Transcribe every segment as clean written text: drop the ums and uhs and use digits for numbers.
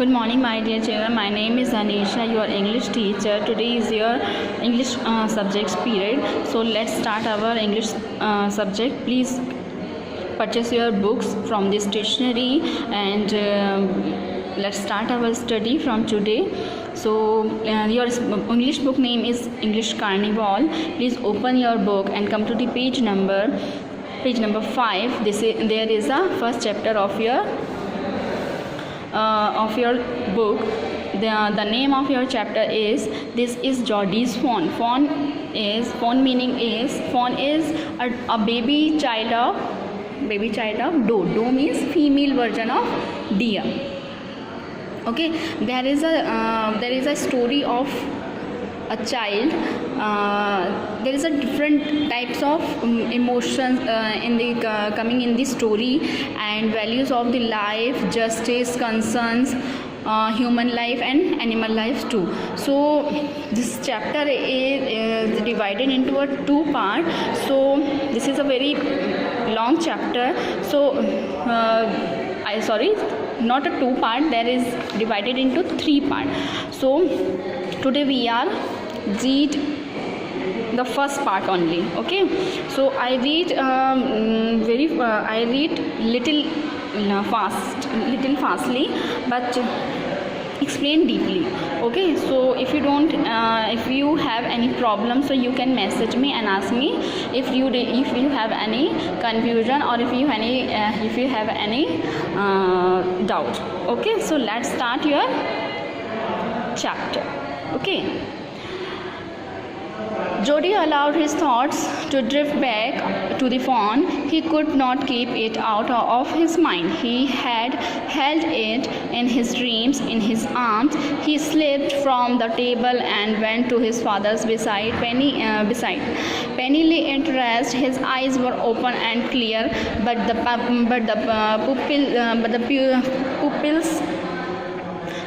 Good morning, my dear children. My name is Anisha, your English teacher. Today is your English subjects period. So let's start our English subject. Please purchase your books from the stationery and let's start our study from today. So your English book name is English Carnival. Please open your book and come to the page number 5. There is a first chapter of your book. The name of your chapter is This is Geordie's Fawn. Fawn meaning is a baby child of doe. Doe means female version of deer. Okay, there is a story of a child. There is a different types of emotions coming in the story, and values of the life, justice, concerns, human life and animal life too. So this chapter is divided into a 2 part. So this is a very long chapter. So not a 2 part, there is divided into 3 part. So today we are read the first part only. Okay, so I read little fastly, but explain deeply. Okay, so if you have any problem, so you can message me and ask me if you have any confusion or if you have any doubt. Okay, so let's start your chapter. Okay. Geordie allowed his thoughts to drift back to the fawn. He could not keep it out of his mind. He had held it in his dreams in his arms. He slipped from the table and went to his father's beside. Penny lay at rest. His eyes were open and clear, but the pupils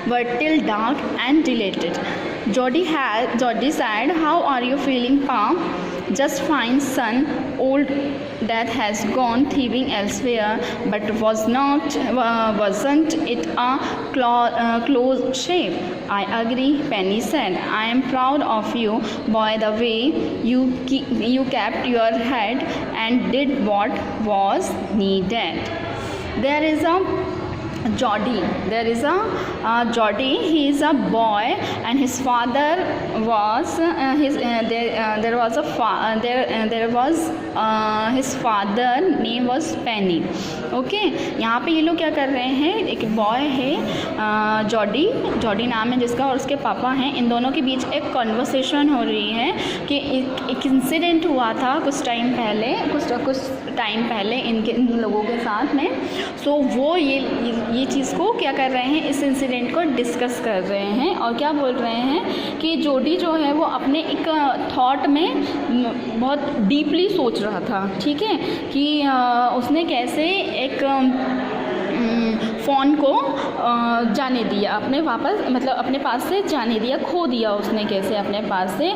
were still dark and dilated. Geordie said, "How are you feeling, Pa?" "Just fine, son. Old Death has gone thieving elsewhere, but wasn't it a close shave?" "I agree," Penny said. "I am proud of you, boy, the way you kept your head and did what was needed." There is a Geordie. He is a boy, and his father was his father name was Penny. Okay, यहाँ पे ये लोग क्या कर रहे हैं, एक boy है जॉडी नाम है जिसका, और उसके पापा हैं. इन दोनों के बीच एक कन्वर्सेशन हो रही है कि एक इंसिडेंट हुआ था कुछ टाइम पहले इन लोगों के साथ में. सो वो ये चीज़ को क्या कर रहे हैं, इस इंसिडेंट को डिस्कस कर रहे हैं और क्या बोल रहे हैं कि जॉडी जो है वो अपने एक थॉट में बहुत डीपली सोच रहा था. ठीक है, कि उसने कैसे एक फ़ोन को जाने दिया, अपने पास से जाने दिया, खो दिया उसने कैसे अपने पास से.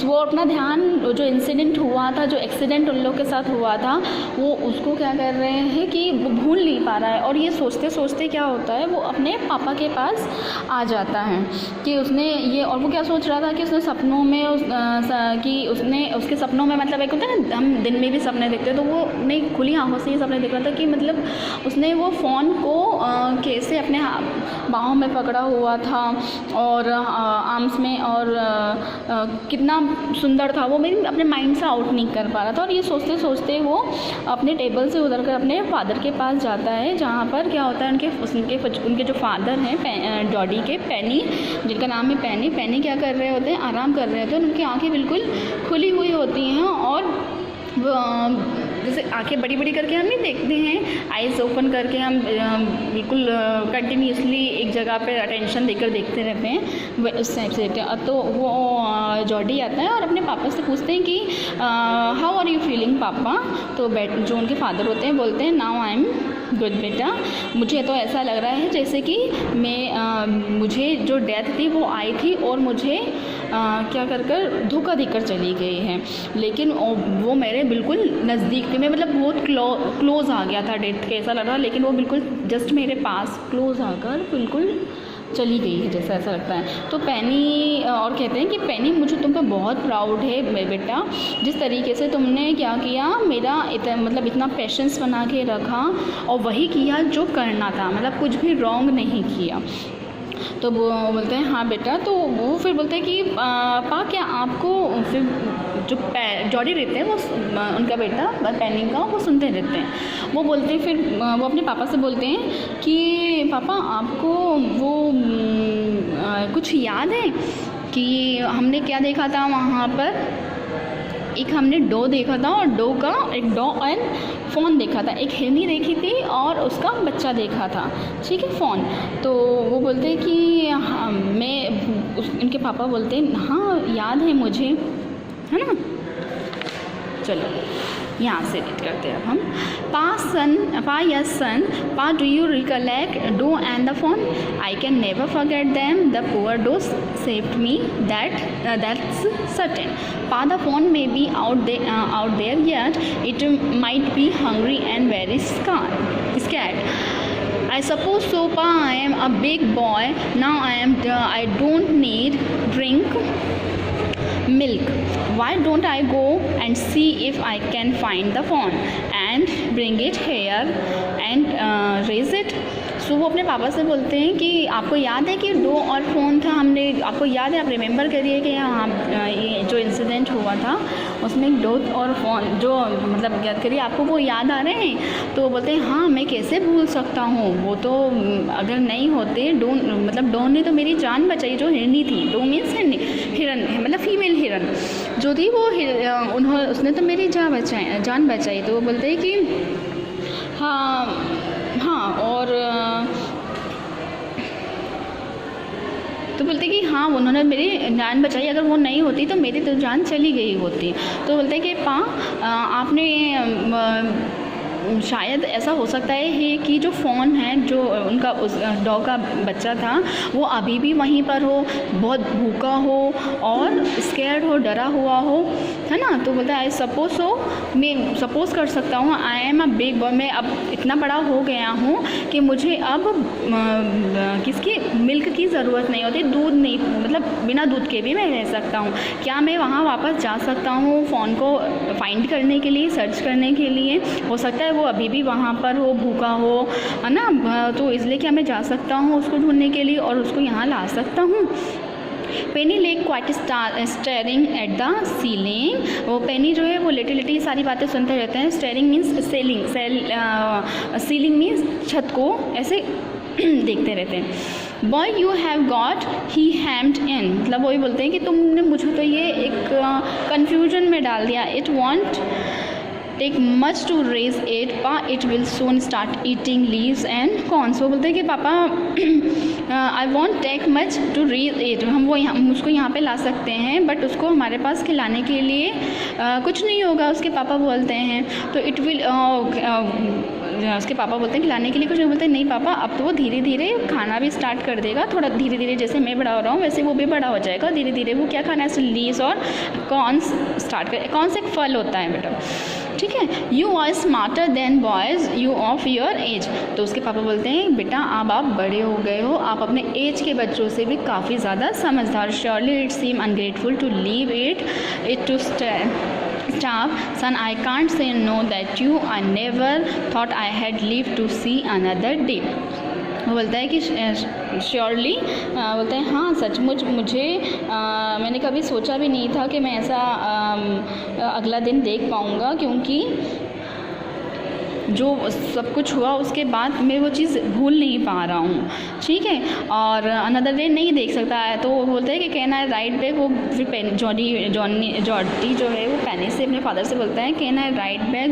वो अपना ध्यान, जो इंसिडेंट हुआ था, जो एक्सीडेंट उन लोग के साथ हुआ था, वो उसको क्या कर रहे हैं कि वो भूल नहीं पा रहा है. और ये सोचते सोचते क्या होता है, वो अपने पापा के पास आ जाता है कि उसने ये, और वो क्या सोच रहा था कि उसने सपनों में उसके सपनों में, मतलब एक होता है ना, हम दिन में भी सपने देखते हैं, तो वो नहीं खुली आंखों से ये सपने देख रहा था कि मतलब उसने वो फ़ोन को कैसे अपने बाहों में पकड़ा हुआ था और आर्म्स में, और कितना सुंदर था वो मेरे अपने माइंड से आउट नहीं कर पा रहा था. और ये सोचते सोचते वो अपने टेबल से उतर कर अपने फादर के पास जाता है, जहाँ पर क्या होता है, उनके जो फादर हैं जॉडी के, पेनी, जिनका नाम है पेनी क्या कर रहे होते हैं, आराम कर रहे होते हैं. उनकी आँखें बिल्कुल खुली हुई होती हैं, और जैसे आंखें बड़ी बड़ी करके हम नहीं देखते हैं, आइज़ ओपन करके हम बिल्कुल कंटिन्यूसली एक जगह पे अटेंशन देकर देखते रहते हैं, उस टाइप से देखते हैं. तो वो जॉडी आता है और अपने पापा से पूछते हैं कि हाउ आर यू फीलिंग पापा. तो जो उनके फादर होते हैं बोलते हैं, नाउ आई एम गुड बेटा, मुझे तो ऐसा लग रहा है जैसे कि मुझे जो डेथ थी वो आई थी और मुझे क्या कर धोखा देकर चली गई है, लेकिन वो मेरे बिल्कुल नज़दीक थे, मैं मतलब बहुत क्लोज़ आ गया था डेथ के, ऐसा लग रहा, लेकिन वो बिल्कुल जस्ट मेरे पास क्लोज़ आकर बिल्कुल चली गई है, जैसा ऐसा लगता है। तो पेनी और कहते हैं कि पेनी मुझे तुम पे बहुत प्राउड है बेटा, जिस तरीके से तुमने क्या किया, मेरा मतलब इतना पेशेंस बना के रखा और वही किया जो करना था, मतलब कुछ भी रॉन्ग नहीं किया। तो वो बोलते हैं हाँ बेटा। तो वो फिर बोलते हैं कि पा क्या आपको फिर जो जॉडी रहते हैं वो उनका बेटा पेनी का वो सुनते रहते हैं। वो बोलते हैं फिर वो अपने पापा से बोलते हैं कि पापा आपको वो कुछ याद है कि हमने क्या देखा था वहाँ पर, एक हमने डो देखा था और एक डो एंड फ़ोन देखा था, एक हिरनी देखी थी और उसका बच्चा देखा था, ठीक है, फ़ोन। तो वो बोलते हैं कि हाँ उनके पापा बोलते हैं हाँ याद है मुझे, है ना। चलो यहाँ से रीड करते हैं अब हम। पा yes son, pa do you recollect doe and the fawn, I can never forget them, the poor doe saved me, that's certain, pa the fawn may be out there yet, it might be hungry and very scared. I suppose so, Pa. I am a big boy now. I don't need drink milk. Why don't I go and see if I can find the phone and bring it here and raise it? सो वो अपने पापा से बोलते हैं कि आपको याद है कि डो और फ़ोन था, हमने आपको याद है, आप रिमेंबर करिए कि हाँ ये जो इंसिडेंट हुआ था उसमें डो और फ़ोन जो मतलब याद करिए, आपको वो याद आ रहे हैं। तो वो बोलते हैं हाँ मैं कैसे भूल सकता हूँ, वो तो अगर नहीं होते डो ने तो मेरी जान बचाई, जो हिरनी थी, डो मीन्स हिरन मतलब फीमेल हिरन जो थी वो उसने तो मेरी जान बचाई। तो वो बोलते हैं कि हाँ और तो बोलते हैं कि हाँ उन्होंने मेरी जान बचाई, अगर वो नहीं होती तो मेरी तो जान चली गई होती। तो बोलते हैं कि आपने शायद ऐसा हो सकता है कि जो फ़ोन है, जो उनका उस डॉग का बच्चा था, वो अभी भी वहीं पर हो, बहुत भूखा हो और स्कैर्ड हो, डरा हुआ हो, है ना। तो बोलता है आई सपोज सो, मैं सपोज़ कर सकता हूँ, I am a big boy, मैं अब इतना बड़ा हो गया हूँ कि मुझे अब किसकी मिल्क की ज़रूरत नहीं होती, दूध नहीं, मतलब बिना दूध के भी मैं रह सकता हूँ। क्या मैं वहाँ वापस जा सकता हूँ फ़ोन को फाइंड करने के लिए, सर्च करने के लिए? हो सकता है वो अभी भी वहाँ पर हो, भूखा हो, है ना। तो इसलिए क्या मैं जा सकता हूँ उसको ढूंढने के लिए और उसको यहाँ ला सकता हूँ। Penny lay quiet staring at the ceiling, वो पेनी जो है वो लेटी सारी बातें सुनते रहते हैं। स्टेयरिंग मीन्स सीलिंग मीन्स छत को ऐसे देखते रहते हैं। बॉय यू हैव गॉट ही हैम्ड इन, मतलब वही बोलते हैं कि तुमने मुझे तो ये एक कन्फ्यूजन में डाल दिया। It won't take much to raise it, pa it will soon start eating leaves and corns. वो बोलते हैं कि पापा I won't take much to raise it, हम उसको यहाँ पे ला सकते हैं बट उसको हमारे पास खिलाने के लिए कुछ नहीं होगा, उसके पापा बोलते हैं। तो इट विल उसके पापा बोलते हैं खिलाने के लिए कुछ नहीं, बोलते नहीं पापा अब तो वो धीरे धीरे खाना भी स्टार्ट कर देगा, थोड़ा धीरे धीरे जैसे मैं बड़ा हो रहा हूँ वैसे वो भी बड़ा हो जाएगा, धीरे धीरे वो क्या खाना है, लीव्स और कॉर्न्स स्टार्ट कर। कॉर्न्स एक फल होता है बेटा, ठीक है। You are smarter than boys you of your age, तो उसके पापा बोलते हैं बेटा अब आप बड़े हो गए हो, आप अपने एज के बच्चों से भी काफ़ी ज़्यादा समझदार। Surely it seem ungrateful to leave it to starve, son, I can't say no that you, I never thought I had lived to see another day। वो बोलता है कि श्योरली बोलते हैं हाँ सचमुच मुझे मैंने कभी सोचा भी नहीं था कि मैं ऐसा अगला दिन देख पाऊँगा, क्योंकि जो सब कुछ हुआ उसके बाद मैं वो चीज़ भूल नहीं पा रहा हूँ, ठीक है। और अनदर डे नहीं देख सकता है। तो वो बोलते हैं कि कैन आई राइट बैक, वो फिर जॉडी जो है वो पेनी से अपने फादर से बोलता है can I right back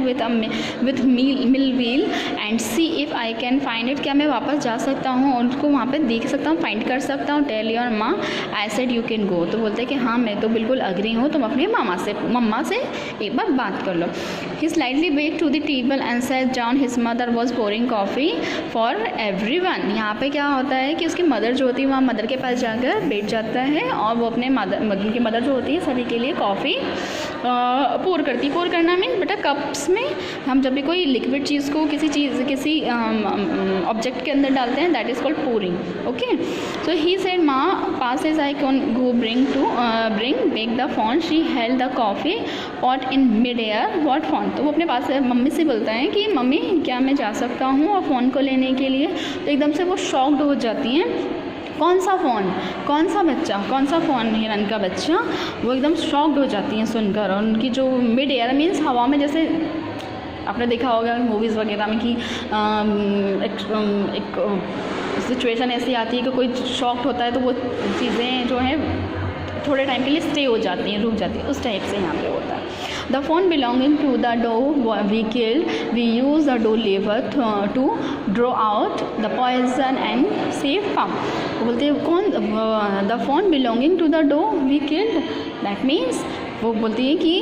with mill wheel and C if I can find it, क्या मैं वापस जा सकता हूँ और उसको वहाँ पर देख सकता हूँ, फाइंड कर सकता हूँ। टेल योर माँ I said you can go, तो बोलते हैं कि हाँ मैं तो बिल्कुल अग्री हूँ, तुम अपने मम्मा से एक बार बात कर लो। He slightly back to the table and said sat down, his mother was pouring coffee for everyone. यहाँ पे क्या होता है कि उसकी मदर जो होती है वहाँ मदर के पास जाकर बैठ जाता है और वो अपने उनकी मदर जो होती है सभी के लिए कॉफ़ी पोर करती। पोर करना मीन बेटा कप्स में हम जब भी कोई लिक्विड चीज़ को किसी ऑब्जेक्ट के अंदर डालते हैं, that is called pouring. Okay, so he said ma pa's is I can go bring back the fawn. She held the coffee pot in mid air. What fawn? तो वो अपने पास मम्मी से बोलता है कि मम्मी क्या मैं जा सकता हूँ और फ़ोन को लेने के लिए? तो एकदम से वो शॉक्ड हो जाती हैं। कौन सा फ़ोन, कौन सा बच्चा, कौन सा फ़ोन? हिरन का बच्चा। वो एकदम शॉक्ड हो जाती हैं सुनकर। और उनकी जो मिड एयर मीन्स हवा में, जैसे आपने देखा होगा मूवीज़ वगैरह में कि एक सिचुएशन ऐसी आती है कि कोई शॉक्ड होता है तो वो चीज़ें जो हैं थोड़े टाइम के लिए स्टे हो जाती हैं, रुक जाती हैं, उस टाइप से यहाँ पे होता है। The fawn belonging to the doe we killed, we use the doe liver to draw out the poison and save farm. बोलते हैं कौन? The fawn belonging to the doe we killed, that means वो बोलती है कि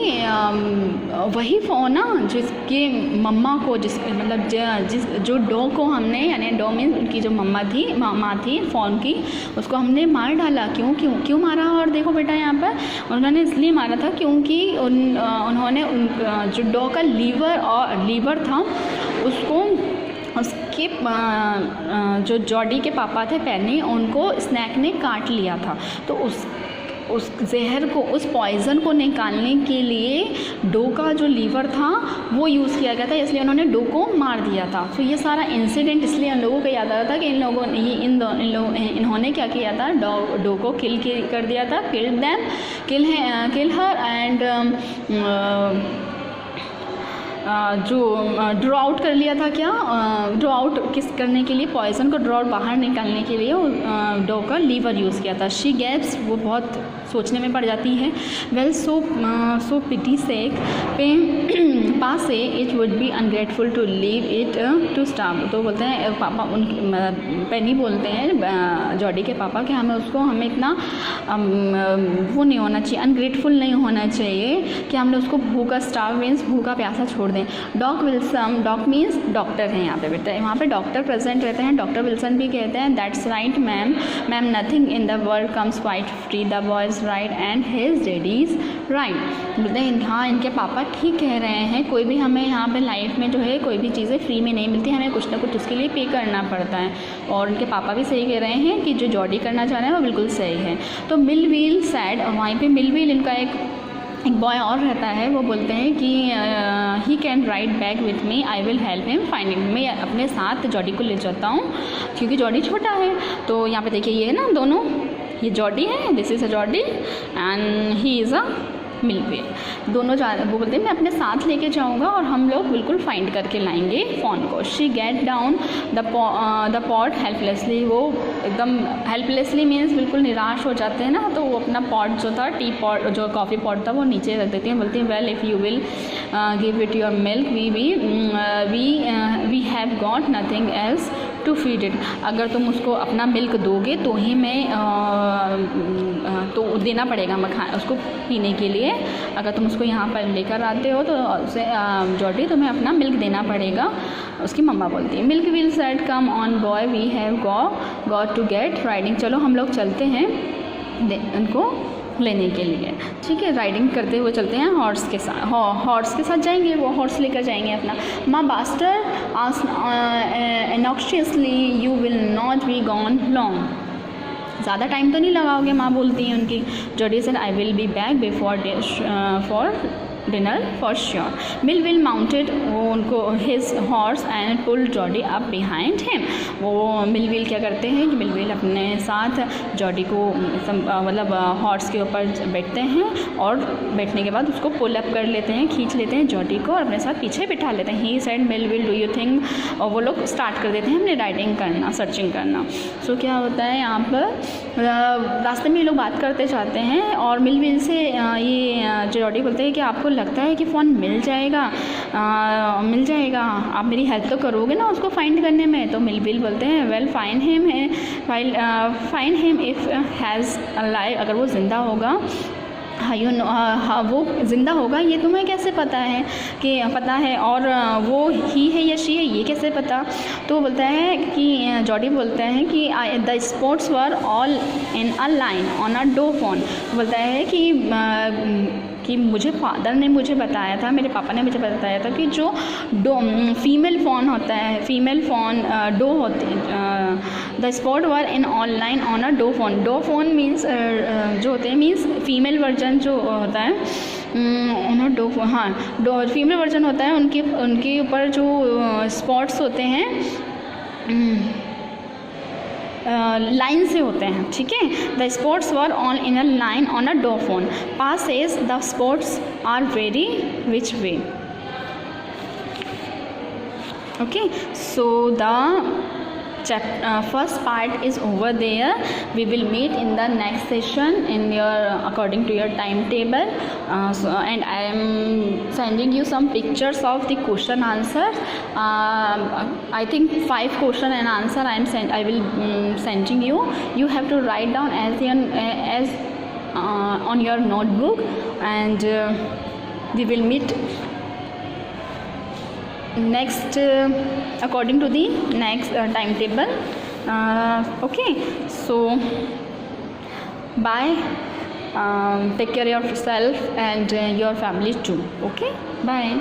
वही phone ना जिसके मम्मा को जो डॉग को हमने, यानी डॉग मीन्स उनकी जो माँ थी फ़ोन की, उसको हमने मार डाला। क्यों मारा? और देखो बेटा यहाँ पर उन्होंने इसलिए मारा था क्योंकि उन्होंने जो डॉग का लीवर था उसको उसके जो जॉडी के पापा थे पेनी, उनको स्नैक ने काट लिया था। तो उस जहर को, उस पॉइज़न को निकालने के लिए डो का जो लीवर था वो यूज़ किया गया था, इसलिए उन्होंने डो को मार दिया था। तो ये सारा इंसिडेंट इसलिए हम लोगों को याद आ रहा था कि इन्होंने क्या किया था, डो को किल कर दिया था, किल हर एंड जो ड्रॉ आउट कर लिया था। क्या ड्रॉ आउट किस करने के लिए? पॉइज़न को ड्रॉ बाहर निकालने के लिए डॉ का लीवर यूज़ किया था। शी गैप्स, वो बहुत सोचने में पड़ जाती है। वेल सो पिटी सेक पास से it would be ungrateful to leave it to starve. तो बोलते हैं पापा, पेनी बोलते हैं जॉडी के पापा कि हमें इतना वो नहीं होना चाहिए, अनग्रेटफुल नहीं होना चाहिए कि हमने उसको भूखा, स्टार्व मीन्स भूखा प्यासा छोड़ दें। डॉग मीन्स डॉक्टर हैं यहाँ पे बेटा, वहाँ पे डॉक्टर प्रेजेंट रहते हैं। डॉक्टर विल्सन भी कहते हैं that's right ma'am, nothing in the world comes quite free, the boy is right and his daddy is right. बोलते हैं हाँ इनके पापा ठीक कह रहे हैं, कोई भी हमें यहाँ पे लाइफ में जो है कोई भी चीज़ें फ्री में नहीं मिलती, हमें कुछ ना कुछ उसके लिए पे करना पड़ता है। और उनके पापा भी सही कह रहे हैं कि जो जॉडी करना चाह रहे हैं वो बिल्कुल सही है। तो मिलविल सैड, वहीं पे मिलविल इनका एक बॉय और रहता है, वो बोलते हैं कि he can ride back with me, I will help him finding. मैं अपने साथ जॉडी को ले जाता हूँ क्योंकि जॉडी छोटा है। तो यहाँ पे देखिए ये है ना दोनों, ये जॉडी है, this is a Jordi and he is a Millville. दोनों वो बोलते हैं मैं अपने साथ लेके जाऊंगा और हम लोग बिल्कुल फाइंड करके लाएंगे फ़ोन को। She get down the pot helplessly, वो एकदम हेल्पलेसली मीन्स बिल्कुल निराश हो जाते हैं ना, तो वो अपना पॉट जो था, टी पॉट जो कॉफ़ी पॉट था, वो नीचे रख देती हैं। बोलती हैं well if you will give it your milk we have got nothing else to feed it. अगर तुम उसको अपना मिल्क दोगे तो ही मैं तो देना पड़ेगा उसको पीने के लिए। अगर तुम उसको यहाँ पर लेकर आते हो तो उसे जॉडी तुम्हें अपना मिल्क देना पड़ेगा, उसकी मम्मा बोलती है। Millwheel said come on boy we have got to get riding. चलो हम लोग चलते हैं उनको लेने के लिए, ठीक है। राइडिंग करते हुए चलते हैं हॉर्स के साथ जाएंगे, वो हॉर्स लेकर जाएंगे अपना। माँ बास्टर anxiously you will not be gone long, ज़्यादा टाइम तो नहीं लगाओगे, माँ बोलती हैं उनकी। Jody said I will be back before for dinner for sure. Millwheel mounted उनको his horse and pull Jody up behind him. वो मिलविल क्या करते हैं कि मिलविल अपने साथ जॉडी को मतलब हॉर्स के ऊपर बैठते हैं और बैठने के बाद उसको पुल अप कर लेते हैं, खींच लेते हैं जॉडी को और अपने साथ पीछे बिठा लेते हैं। He said Millville do you think, और वो लोग स्टार्ट कर देते हैं हमने राइडिंग करना, सर्चिंग करना। सो क्या होता है यहाँ पर रास्ते में ये लोग बात करते जाते हैं और मिलविल से ये जॉडी बोलते हैं कि आपको लगता है कि फ़ोन मिल जाएगा, आप मेरी हेल्प तो करोगे ना उसको फाइंड करने में। तो मिलविल बोलते हैं well find him if has alive, अगर वो ज़िंदा होगा यू नो, हाँ वो ज़िंदा होगा ये तुम्हें कैसे पता है, कि पता है, और वो ही है या शी है ये कैसे पता। तो बोलता है कि जॉडी बोलता है कि the spots were all in a line on a doe fawn. बोलता है कि मुझे फादर ने मुझे बताया था, मेरे पापा ने मुझे बताया था कि जो फीमेल फ़ोन होता है, फीमेल फ़ोन डो होती है, the spot were in online on a doe fawn. Doe fawn means जो होते हैं, मीन्स फीमेल वर्जन जो होता है, उन्होंने डो, हाँ डो फीमेल वर्जन होता है, उनके ऊपर जो स्पॉट्स होते हैं लाइन से होते हैं, ठीक है। The spots were on in a line on a doe fawn. Pa says the spots are very which way. Okay, so the first part is over there. We will meet in the next session in your according to your timetable. And I am sending you some pictures of the question answers. I think 5 question and answer I will sending you. You have to write down as on your notebook, and we will meet next according to the next timetable. Okay, so bye. Take care of yourself and your family too. Okay, bye.